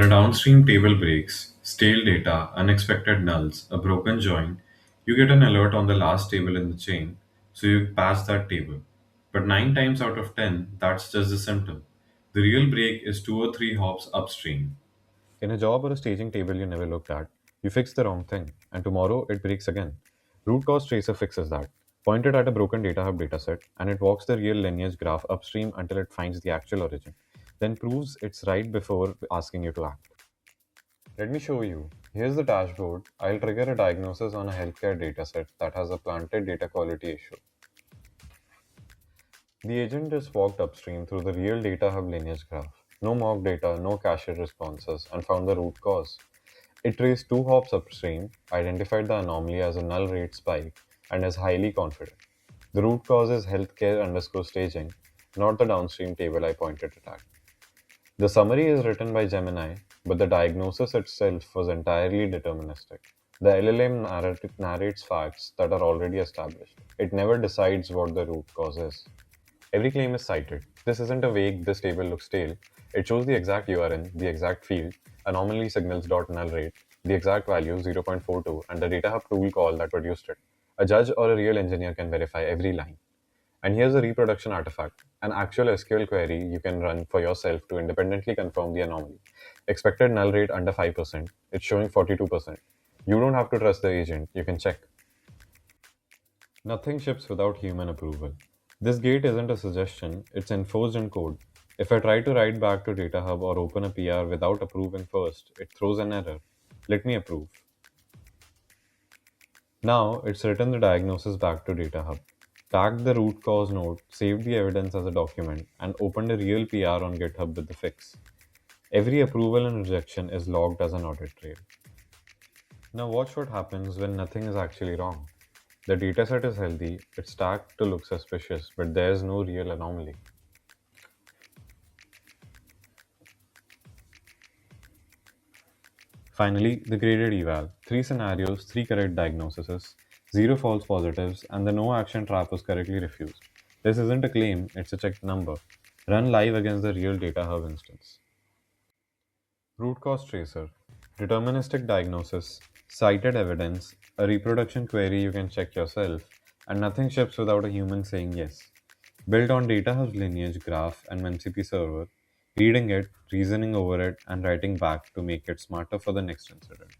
A downstream table breaks, stale data, unexpected nulls, a broken join, you get an alert on the last table in the chain, so you pass that table. But 9 times out of 10, that's just a symptom. The real break is 2 or 3 hops upstream. In a job or a staging table you never looked at, you fix the wrong thing, and tomorrow it breaks again. Root cause tracer fixes that. Point it at a broken data hub dataset, and it walks the real lineage graph upstream until it finds the actual origin, then proves it's right before asking you to act. Let me show you. Here's the dashboard. I'll trigger a diagnosis on a healthcare dataset that has a planted data quality issue. The agent just walked upstream through the real data hub lineage graph. No mock data, no cached responses, and found the root cause. It traced 2 hops upstream, identified the anomaly as a null rate spike, and is highly confident. The root cause is healthcare underscore staging, not the downstream table I pointed it at. The summary is written by Gemini, but the diagnosis itself was entirely deterministic. The LLM narrates facts that are already established. It never decides what the root cause is. Every claim is cited. This isn't a vague, this table looks stale. It shows the exact URN, the exact field, anomaly signals dot null rate, the exact value 0.42, and the data hub tool call that produced it. A judge or a real engineer can verify every line. And here's a reproduction artifact, an actual SQL query you can run for yourself to independently confirm the anomaly. Expected null rate under 5%, it's showing 42%. You don't have to trust the agent, you can check. Nothing ships without human approval. This gate isn't a suggestion, it's enforced in code. If I try to write back to DataHub or open a PR without approving first, it throws an error. Let me approve. Now it's written the diagnosis back to DataHub, tagged the root cause node, saved the evidence as a document, and opened a real PR on GitHub with the fix. Every approval and rejection is logged as an audit trail. Now watch what happens when nothing is actually wrong. The dataset is healthy, it's tagged to look suspicious, but there's no real anomaly. Finally, the graded eval. 3 scenarios, 3 correct diagnoses, 0 false positives, and the no action trap was correctly refused. This isn't a claim, it's a checked number. Run live against the real data hub instance. Root cause tracer. Deterministic diagnosis, cited evidence, a reproduction query you can check yourself, and nothing ships without a human saying yes. Built on data hub's lineage graph and MCP server, reading it, reasoning over it, and writing back to make it smarter for the next incident.